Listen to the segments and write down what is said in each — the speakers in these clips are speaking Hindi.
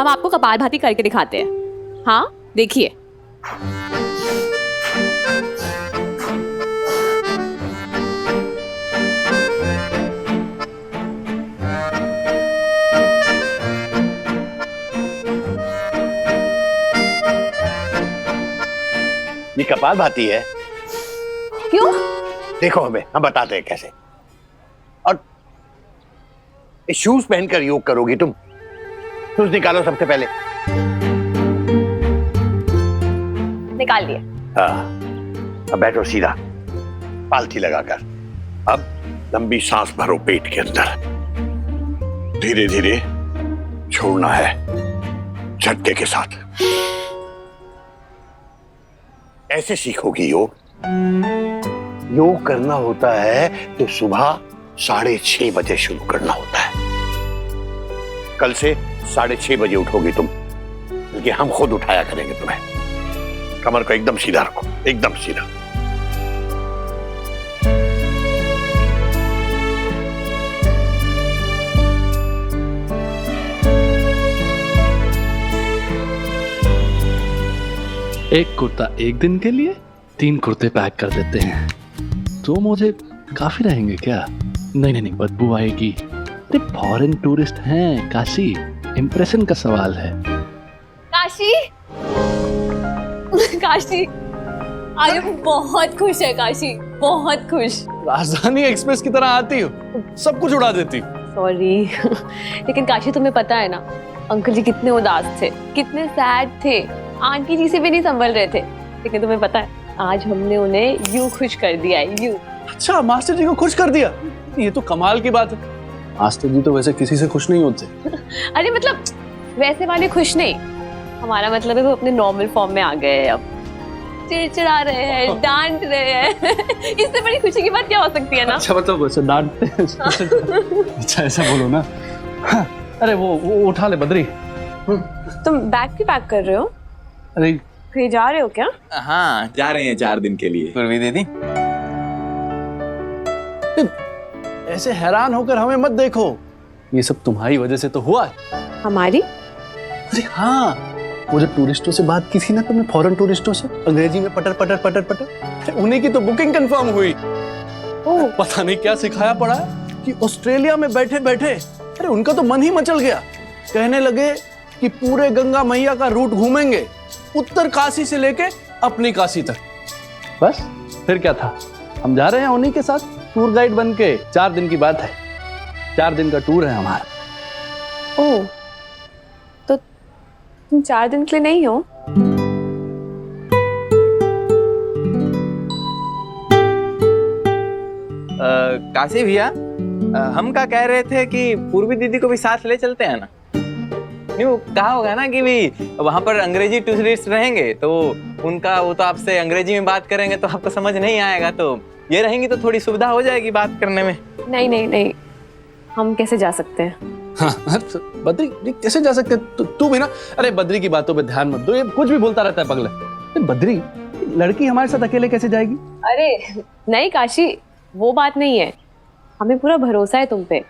हम आपको कपालभाति करके दिखाते हैं। हाँ देखिए। ये कपालभाति है। क्यों? देखो हमें, हम बताते हैं कैसे। और ये शूज पहनकर योग करोगी तुम। शूज निकालो सबसे पहले। निकाल दिए। हाँ, अब बैठो सीधा पालथी लगाकर। अब लंबी सांस भरो पेट के अंदर, धीरे धीरे छोड़ना है झटके के साथ। ऐसे सीखोगी योग। योग करना होता है तो सुबह 6:30 बजे शुरू करना होता है। कल से 6:30 बजे उठोगी तुम, बल्कि हम खुद उठाया करेंगे तुम्हें। कमर को एकदम सीधा रखो, एकदम सीधा। एक कुर्ता एक दिन के लिए 3 कुर्ते पैक कर देते हैं तो मुझे काफी रहेंगे क्या? नहीं नहीं नहीं, बदबू आएगी। अरे फॉरेन टूरिस्ट हैं काशी, इंप्रेशन का सवाल है। काशी काशी आज बहुत खुश है। काशी बहुत खुश। राजधानी एक्सप्रेस की तरह आती हो, सब कुछ उड़ा देती हो। सॉरी लेकिन काशी तुम्हें पता है ना, अंकल जी कितने उदास थे, कितने सैड थे, आंटी जी से भी नहीं संभल रहे थे। लेकिन तुम्हें पता है आज हमने उन्हें यूं खुश कर दिया है, यूं। अच्छा, मास्टर जी को खुश कर दिया, ये तो कमाल की बात है। मास्टर जी तो वैसे किसी से खुश नहीं होते। अरे मतलब वैसे वाले खुश नहीं, हमारा मतलब है वो अपने नॉर्मल फॉर्म में आ गए हैं। अब चिड़चिड़ा रहे हैं, डांट रहे हैं। इससे बड़ी खुशी की बात क्या हो सकती है ना? अच्छा मतलब वैसे डांटते हैं। अच्छा ऐसा बोलो ना। हाँ, अरे वो उठा ले बद्री। तुम बैग भी पैक कर रहे हो? अरे कहीं जा रहे हो क्या? हाँ जा रहे हैं 4 दिन के लिए। पूर्वी दीदी ऐसे हैरान होकर हमें मत देखो, ये सब तुम्हारी वजह से तो हुआ है। हमारी? अरे हाँ, वो जब टूरिस्टों से बात की थी ना तुमने, फॉरेन टूरिस्टों से अंग्रेजी में पटर पटर पटर पटर, उन्हीं की तो बुकिंग कंफर्म हुई। ओह पता नहीं क्या सिखाया पड़ा है कि ऑस्ट्रेलिया में बैठे बैठे अरे उनका तो मन ही मचल गया। कहने लगे कि पूरे गंगा मैया का रूट घूमेंगे, उत्तर काशी से लेके अपनी काशी तक। बस फिर क्या था, हम जा रहे हैं उन्हीं के साथ टूर गाइड बन के। 4 दिन की बात है, 4 दिन का टूर है हमारा। ओह, तो तुम 4 दिन के लिए नहीं हो? काशी भैया, हम क्या कह रहे थे कि पूर्वी दीदी को भी साथ ले चलते हैं ना। नहीं वो कहा होगा ना कि भी वहाँ पर अंग्रेजी टूरिस्ट रहेंगे तो उनका वो तो आपसे अंग्रेजी में बात करेंगे तो आपको समझ नहीं आएगा, तो ये रहेंगी तो थोड़ी सुविधा हो जाएगी बात करने में। नहीं नहीं नहीं, हम कैसे जा सकते हैं? हाँ, बद्री कैसे जा सकते? तू भी ना, अरे बद्री की बातों पे ध्यान मत दो, ये कुछ भी बोलता रहता है पगले। बद्री, लड़की हमारे साथ अकेले कैसे जाएगी? अरे नहीं काशी, वो बात नहीं है, हमें पूरा भरोसा है तुम पे।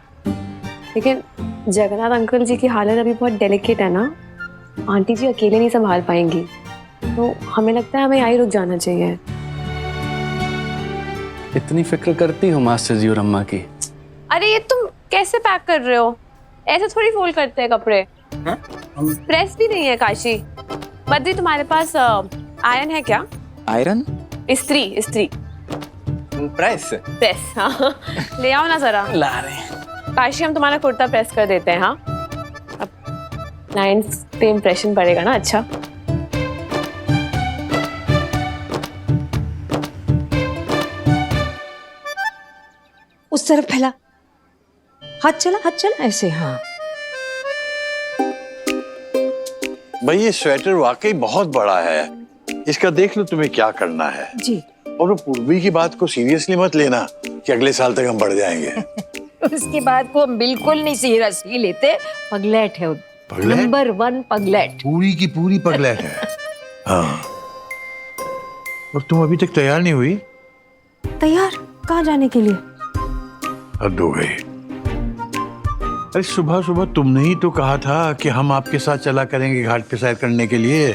लेकिन जगन्नाथ अंकल जी की हालत अभी बहुत डेलिकेट है ना, आंटी जी अकेले नहीं संभाल पाएंगी, तो हमें लगता है हमें यहीं रुक जाना चाहिए। इतनी फिक्र करती हो मास्टर जी और अम्मा की? अरे ये तुम कैसे पैक कर रहे हो? ऐसे थोड़ी फोल्ड करते हैं कपड़े। प्रेस भी नहीं है काशी। बद्री तुम्हारे पास आयरन है क्या? आयरन? इस्त्री इस्त्री प्रेस? प्रेस हाँ ले आओ ना जरा। ला रहे हैं। काशी हम तुम्हारा कुर्ता प्रेस कर देते हैं। हाँ अब क्लाइंट्स पे इम्प्रेशन पड़ेगा ना अच्छा। उस तरफ फैला, हाथ चला ऐसे। हाँ भाई ये स्वेटर वाकई बहुत बड़ा है, इसका देख लो तुम्हें क्या करना है जी। और वो पूर्वी की बात को सीरियसली मत लेना कि अगले साल तक हम बढ़ जाएंगे। उसकी बात को हम बिल्कुल नहीं सीरियसली लेते, पगलेट है। पगलेट? नंबर 1 पगलेट। पूरी की पूरी पगलेट है। हाँ, और तुम अभी तक तैयार नहीं हुई? तैयार कहाँ जाने के लिए? हद हो गई, अरे सुबह सुबह तुमने ही तो कहा था कि हम आपके साथ चला करेंगे घाट पे सैर करने के लिए।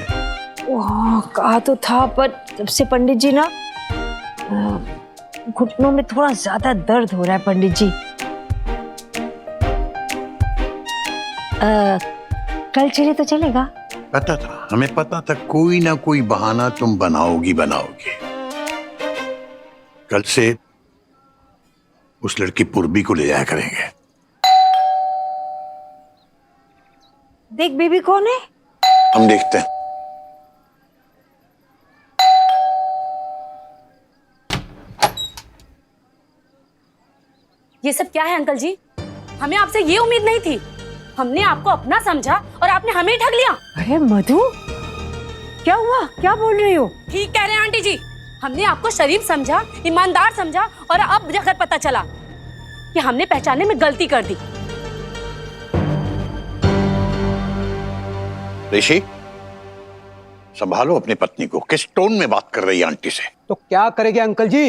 ओह, कहा तो था, पर जब से पंडित जी ना घुटनों में थोड़ा ज्यादा दर्द हो रहा है पंडित जी। कल चले तो चलेगा? पता था, हमें पता था कोई ना कोई बहाना तुम बनाओगी। कल से उस लड़की पूर्वी को ले जाया करेंगे। देख बेबी कौन है? हम देखते हैं। ये सब क्या है अंकल जी? हमें आपसे ये उम्मीद नहीं थी। हमने आपको अपना समझा और आपने हमें ठग लिया। अरे मधु, क्या हुआ? क्या बोल रही हो? ठीक कह रहे हैं आंटी जी। हमने आपको शरीफ समझा, ईमानदार समझा, और अब जाकर पता चला कि हमने पहचानने में गलती कर दी। ऋषि, संभालो अपनी पत्नी को। किस टोन में बात कर रही है आंटी से? तो क्या करेंगे अंकल जी,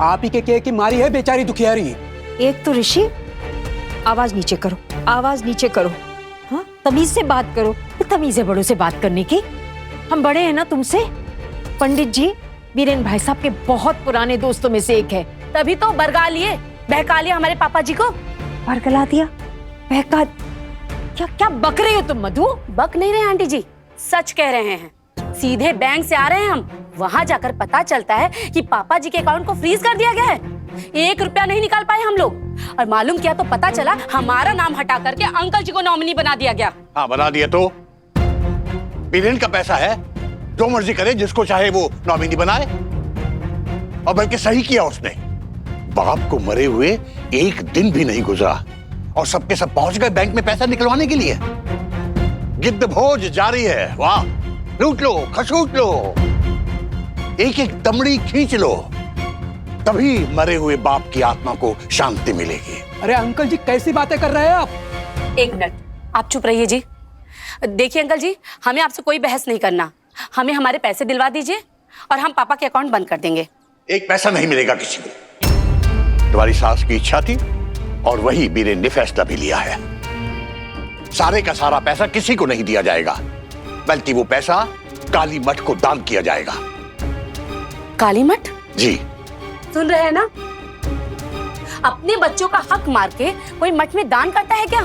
आप ही के की मारी है बेचारी दुखियारी। एक तो ऋषि, आवाज नीचे करो, आवाज नीचे करो। हाँ, तमीज से बात करो। तमीज है बड़ों से बात करने की। हम बड़े हैं ना तुमसे। पंडित जी वीरेन भाई साहब के बहुत पुराने दोस्तों में से एक है। तभी तो बरगा लिए, बहका लिया हमारे पापा जी को। बरगला दिया, बहका? क्या क्या बक रहे हो तुम मधु? बक नहीं रहे आंटी जी, सच कह रहे हैं। सीधे बैंक से आ रहे हैं हम। वहाँ जाकर पता चलता है कि पापा जी के अकाउंट को फ्रीज कर दिया गया है। 1 रुपया नहीं निकाल पाए हम लोग। और मालूम किया तो पता चला हमारा नाम हटा करके अंकल जी को नॉमिनी बना दिया गया। हाँ, बना दिया तो वीरेन का पैसा है, जो मर्जी करे, जिसको चाहे वो नॉमिनी बनाए। और बल्कि सही किया उसने। बाप को मरे हुए 1 दिन भी नहीं गुजरा और सबके सब पहुंच गए बैंक में पैसा निकलवाने के लिए। गिद्ध भोज जारी है। वाह, लूट लो, खसूट लो, एक एक दमड़ी खींच लो, तभी मरे हुए बाप की आत्मा को शांति मिलेगी। अरे अंकल जी, कैसी बातें कर रहे हैं आप? 1 मिनट, आप चुप रहिए जी। देखिए अंकल जी, हमें आपसे कोई बहस नहीं करना। हमें हमारे पैसे दिलवा दीजिए और हम पापा के अकाउंट बंद कर देंगे। एक पैसा नहीं मिलेगा किसी को। तुम्हारी सास की इच्छा थी और वही वीरेन ने फैसला भी लिया है। सारे का सारा पैसा किसी को नहीं दिया जाएगा, बल्कि वो पैसा काली मठ को दान किया जाएगा। काली मठ? जी। सुन रहे हैं ना? अपने बच्चों का हक मार के कोई मठ में दान करता है क्या?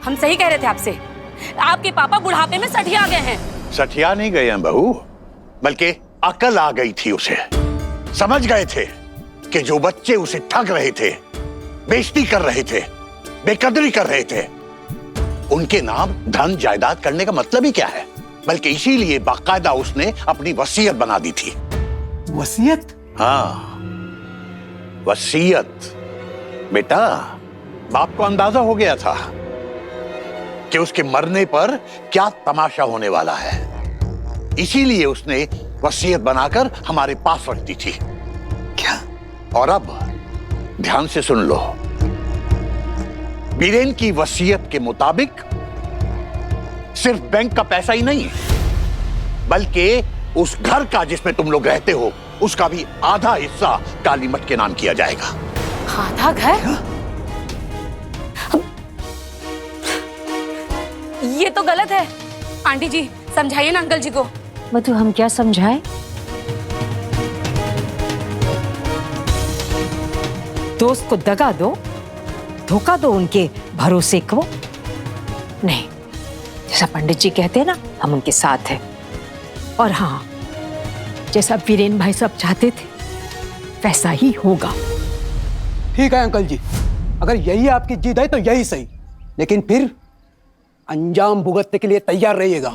हम सही कह रहे थे आपसे। आपके पापा बुढ़ापे में सठिया गए हैं। सठिया नहीं गए हैं बहू, बल्कि अकल आ गई थी उसे। समझ गए थे कि जो बच्चे उसे ठग रहे थे, बेइज्जती कर रहे थे, बेकदरी कर रहे थे, उनके नाम धन जायदाद करने का मतलब ही क्या है। बल्कि इसीलिए बाकायदा उसने अपनी वसीयत बना दी थी। वसीयत? हाँ, वसीयत। बेटा, बाप को अंदाजा हो गया था कि उसके मरने पर क्या तमाशा होने वाला है। इसीलिए उसने वसीयत बनाकर हमारे पास रख दी थी। क्या? और अब ध्यान से सुन लो। वीरेन की वसीयत के मुताबिक सिर्फ बैंक का पैसा ही नहीं, बल्कि उस घर का जिसमें तुम लोग रहते हो, उसका भी आधा हिस्सा काली मठ के नाम किया जाएगा। आधा घर? ये तो गलत है। आंटी जी समझाइए ना अंकल जी को। मधु, हम क्या समझाएं? दोस्त को दगा दो, धोखा दो उनके भरोसे को? नहीं, जैसा पंडित जी कहते हैं ना, हम उनके साथ हैं। और हाँ, जैसा वीरेन भाई साहब चाहते थे वैसा ही होगा। ठीक है अंकल जी, अगर यही आपकी जिद है तो यही सही, लेकिन फिर अंजाम भुगतने के लिए तैयार रहिएगा।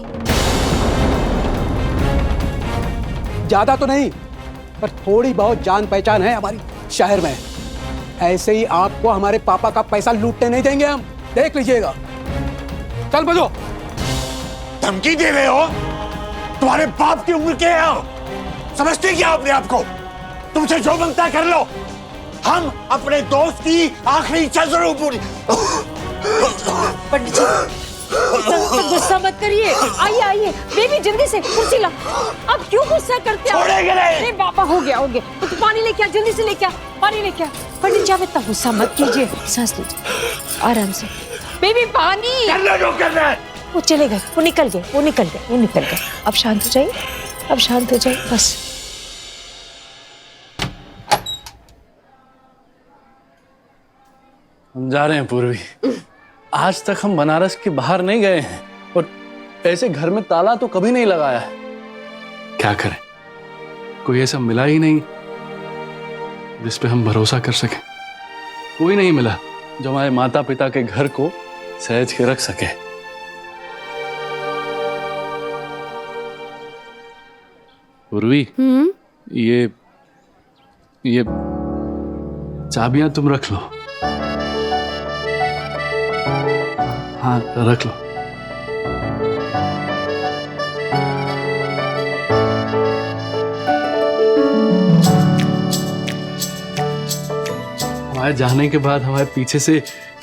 ज्यादा तो नहीं, पर थोड़ी बहुत जान पहचान है हमारी शहर में। ऐसे ही आपको हमारे पापा का पैसा लूटने नहीं देंगे हम, देख लीजिएगा। चल बजो। धमकी दे रहे हो? तुम्हारे बाप की उम्र क्या है? समझते क्या अपने आप को? तुमसे जो बनता है कर लो। हम अपने दोस्त की आखिरी इच्छा जरूर पूरी। पंडित जी गुस्सा मत करिए। आइए आइए, बेबी जल्दी से कुर्सी ला। अब क्यों गुस्सा करते हो? छोड़ेंगे नहीं। अरे पापा, हो गया हो गया। तो पानी लेके आ, जल्दी से लेके आ, पानी लेके आ। पंडित जी आप इतना गुस्सा मत कीजिए, सांस लीजिए आराम से। बेबी पानी। करना जो करना है। वो चले गए, वो निकल गए, वो निकल गए, वो निकल गए। अब शांत हो जाइए, अब शांत हो जाइए बस। हम जा रहे हैं पूर्वी। आज तक हम बनारस के बाहर नहीं गए हैं और ऐसे घर में ताला तो कभी नहीं लगाया है। क्या करें, कोई ऐसा मिला ही नहीं जिस पे हम भरोसा कर सके। कोई नहीं मिला जो हमारे माता पिता के घर को सहज के रख सके। पूर्वी, ये चाबियां तुम रख लो। हाँ रख लो। हमारे जाने के बाद हमारे पीछे से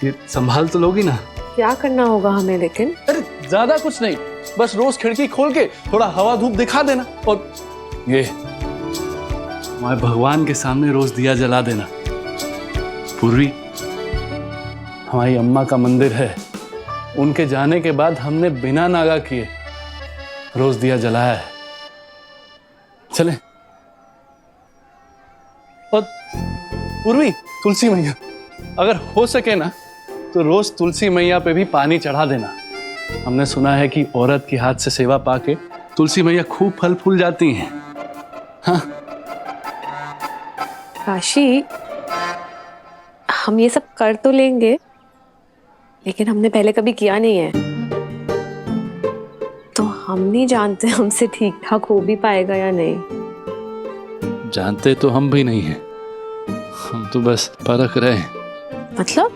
ये संभाल तो लोगी ना? क्या करना होगा हमें लेकिन? अरे ज्यादा कुछ नहीं, बस रोज खिड़की खोल के थोड़ा हवा धूप दिखा देना और ये हमारे भगवान के सामने रोज दिया जला देना। पूर्वी, हमारी अम्मा का मंदिर है, उनके जाने के बाद हमने बिना नागा किए रोज दिया जलाया है। चलें? और पूर्वी, तुलसी मैया, अगर हो सके ना तो रोज तुलसी मैया पे भी पानी चढ़ा देना। हमने सुना है कि औरत के हाथ से सेवा पाके तुलसी मैया खूब फल फूल जाती हैं। हाँ काशी, हम ये सब कर तो लेंगे लेकिन हमने पहले कभी किया नहीं है, तो हम नहीं जानते हमसे ठीक ठाक हो भी पाएगा या नहीं। जानते तो हम भी नहीं हैं, हम तो बस परख रहे हैं। मतलब?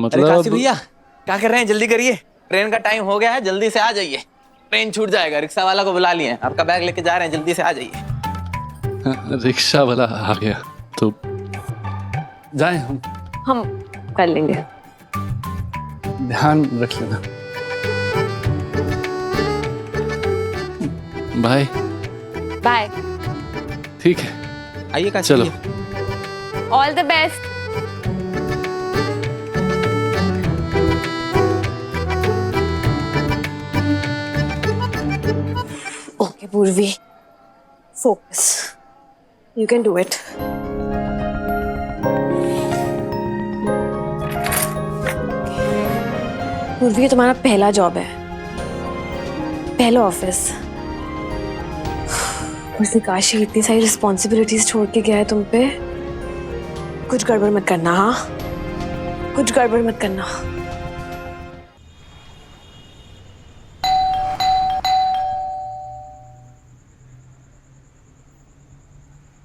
अरे काशी भैया क्या कर रहे हैं, जल्दी करिए, ट्रेन का टाइम हो गया है, जल्दी से आ जाइए, ट्रेन छूट जाएगा। रिक्शा वाला को बुला लिए, आपका बैग लेके जा रहे हैं, जल्दी से आ जाइए। रिक्शा वाला आ गया तो जाएं हम कर लेंगे। ध्यान रख लेना। बाय। बाय। ठीक है, आइए काशी चलो। भैया। All the best. ओके पूर्वी, focus, you can do it. पूर्वी, ये तुम्हारा पहला जॉब है, पहला ऑफिस। उसने काशी इतनी सारी रिस्पॉन्सिबिलिटीज छोड़ के गया है तुम पे। कुछ गड़बड़ मत करना, हाँ? कुछ गड़बड़ मत करना।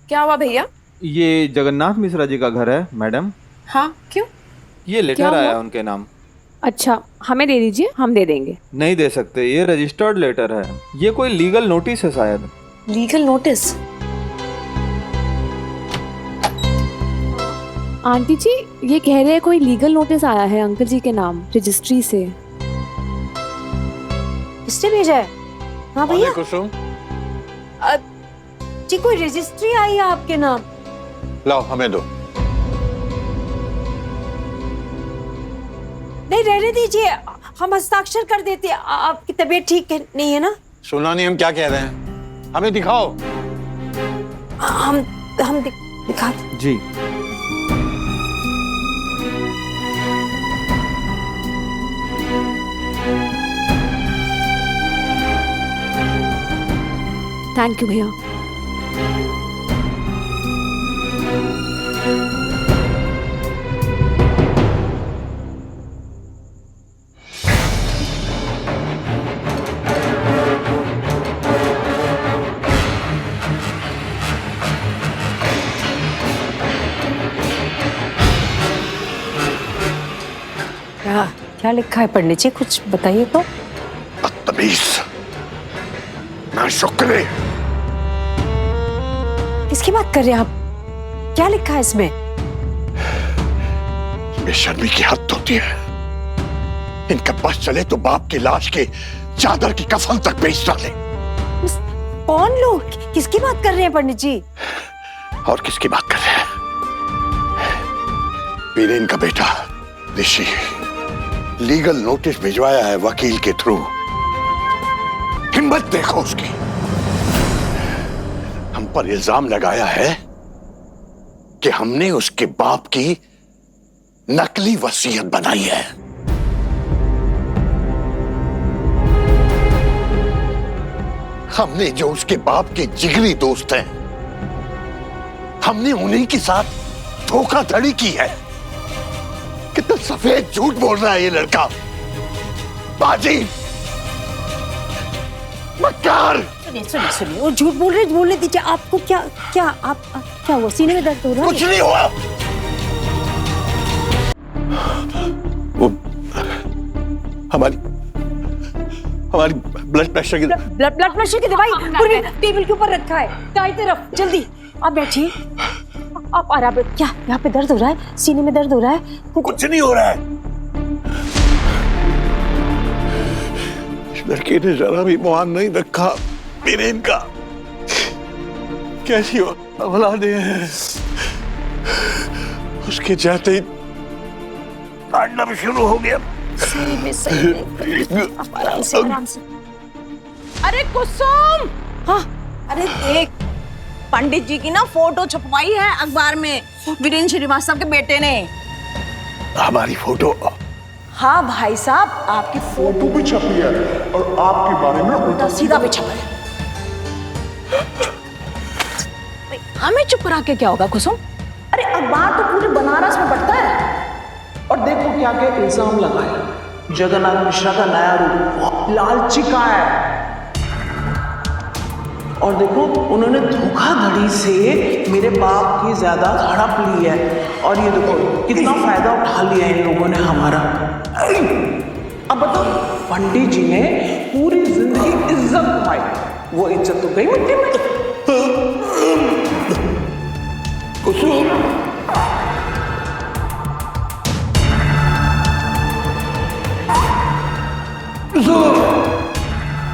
क्या हुआ भैया? ये जगन्नाथ मिश्रा जी का घर है मैडम। हाँ, क्यों? ये लेटर क्या आया हुआ? उनके नाम। अच्छा, हमें दे दीजिए, हम दे देंगे। नहीं दे सकते, ये रजिस्टर्ड लेटर है, ये कोई लीगल नोटिस है शायद। Legal notice? आंटी जी, ये कह रहे हैं कोई लीगल नोटिस आया है अंकल जी के नाम रजिस्ट्री से। किसने भेजा है? हाँ भैया कुसुम, जी, कोई रजिस्ट्री आई है आपके नाम? लाओ हमें दो। नहीं रहने दीजिए, हम हस्ताक्षर कर देते हैं। आपकी तबीयत ठीक नहीं है ना? सुना नहीं हम क्या कह रहे हैं, हमें दिखाओ। हम दिखा जी। थैंक यू भैया। क्या लिखा है पंडित जी, कुछ बताइए तो। बदतमीज, ना शुक्र। किसकी बात कर रहे हैं आप? क्या लिखा है इसमें? बेशर्मी की हद होती है। इनका बस चले तो बाप की लाश के चादर की कफन तक बेच डाले। कौन लोग, किसकी बात कर रहे हैं पंडित जी? और किसकी बात कर रहे हैं? बीरेन का बेटा ऋषि लीगल नोटिस भिजवाया है वकील के थ्रू। हिम्मत देखो उसकी, हम पर इल्जाम लगाया है कि हमने उसके बाप की नकली वसीयत बनाई है। हमने जो उसके बाप के जिगरी दोस्त हैं, हमने उन्हीं के साथ धोखाधड़ी की है। कितना सफेद झूठ बोल रहा है ये लड़का, बाजी, मक्कार। सुनिए सुनिए, वो झूठ बोलने दीजिए। आपको क्या क्या आप क्या हुआ? सीने में दर्द हो रहा है? कुछ नहीं हुआ। वो हमारी ब्लड प्रेशर की ब्लड प्रेशर की दवाई पूरी टेबल के ऊपर रखा है, दाई तरफ। जल्दी आप बैठिए। आप आराम। क्या यहाँ पे दर्द हो रहा है? सीने में दर्द हो रहा है? कुछ नहीं हो रहा है। इस लड़के ने जरा भी मान नहीं रखा बीरेन का। कैसी औलादे हैं, उसके जाते ही तांडव शुरू हो गया। सही में आप आराम से। अरे कुसुम, हाँ अरे देख, पंडित जी की ना फोटो छपवाई है अखबार में वीरेंद्र श्रीवास्तव के बेटे ने। हमारी फोटो? हाँ भाई साहब, आपकी फोटो भी छपी है और आपके बारे में उल्टा सीधा भी छपा है। हमें चुप रहा के क्या होगा कुसुम? अरे अखबार तो पूरे बनारस में बंटता है। और देखो क्या क्या इल्जाम लगाए। जगन्नाथ मिश्रा का नया रूप लालची का है। और देखो उन्होंने धोखाधड़ी से मेरे बाप की जायदाद हड़प ली है। और ये देखो कितना फायदा उठा लिया इन लोगों ने हमारा। अब बताओ, पंडित जी ने पूरी जिंदगी इज्जत कमाई, वो इज्जत तो गई मिट्टी में।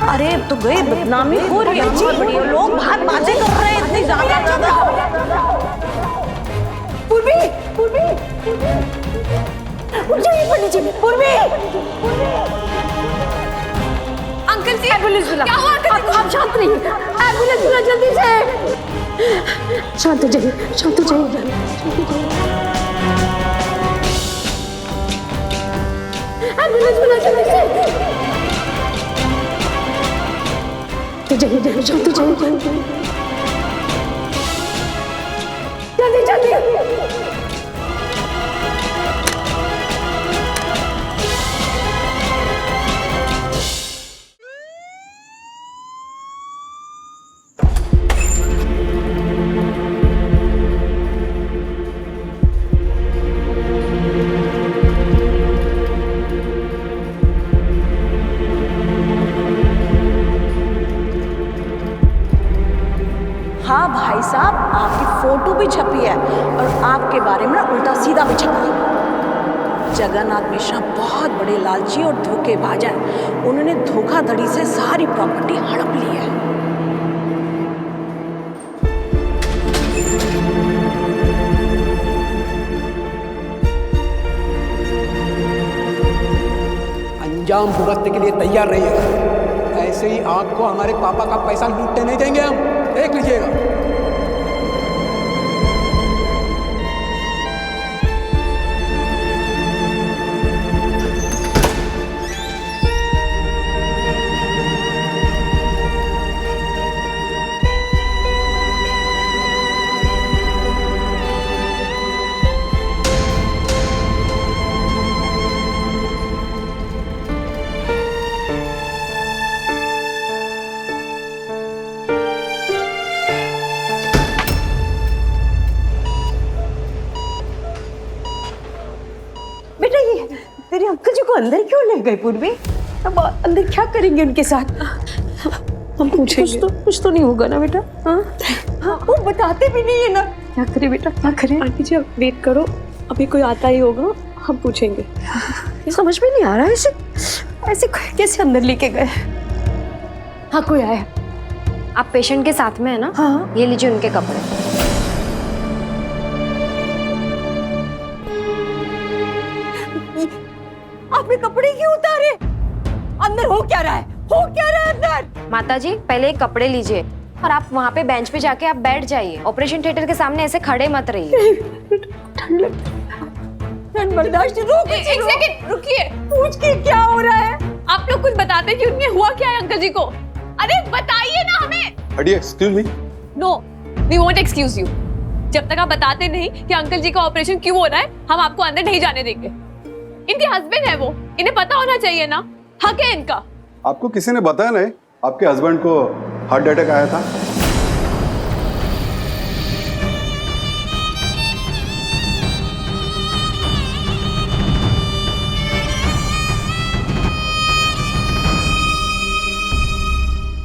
अरे तो गई, बदनामी हो रही है बहुत बड़ी। लोग बात बातें कर रहे हैं इतनी ज्यादा। पूर्वी, पूर्वी, पंडित जी, पूर्वी। अंकल जी, एम्बुलेंस बुला। क्या हुआ अंकल जी? आप शांत रहिए, एम्बुलेंस बुला जल्दी से। शांत हो जाइए, शांत हो जाइए। एम्बुलेंस बुला जल्दी से। जाइए, शांत हो जाइए। जल्दी जल्दी। हाँ भाई साहब, आपकी फोटो भी छपी है और आपके बारे में उल्टा सीधा भी छपा है। जगन्नाथ मिश्रा बहुत बड़े लालची और धोखेबाज हैं। उन्होंने धोखाधड़ी से सारी प्रॉपर्टी हड़प ली है। अंजाम भुगतने के लिए तैयार रहिएगा। ऐसे ही आपको हमारे पापा का पैसा लूटने नहीं देंगे हम, देख लीजिएगा। तेरे अंकल जी को अंदर क्यों ले गए पूर्वी? अब अंदर क्या करेंगे उनके साथ? हम पूछेंगे। कुछ तो नहीं होगा ना बेटा? हाँ, वो बताते भी नहीं है ना। क्या करें बेटा, क्या करें? आंटी जी अब वेट करो, अभी कोई आता ही होगा, हम पूछेंगे। समझ में नहीं आ रहा है ऐसे कैसे अंदर लेके गए? हाँ, कोई आया। आप पेशेंट के साथ में है ना? हाँ। ये लीजिए उनके कपड़े। आपने कपड़े क्यों उतारे? अंदर हो क्या रहा है? हो क्या रहा है अंदर? माता जी पहले कपड़े लीजिए और आप वहाँ पे बेंच पे जाके आप बैठ जाइए। ऑपरेशन थिएटर के सामने ऐसे खड़े मत रहिए। ठंड बर्दाश्त रुक एक सेकंड रुकिए। पूछ के क्या हो रहा है? आप लोग कुछ बताते कि उनमें हुआ क्या है अंकल जी को? अरे बताइए ना हमें। Excuse me. No we won't excuse you. जब तक आप बताते नहीं कि अंकल जी का ऑपरेशन क्यों हो रहा है, हम आपको अंदर नहीं जाने देंगे। इनके हस्बैंड है वो, इन्हें पता होना चाहिए ना, हक है इनका। आपको किसी ने बताया नहीं आपके हस्बैंड को हार्ट अटैक आया था?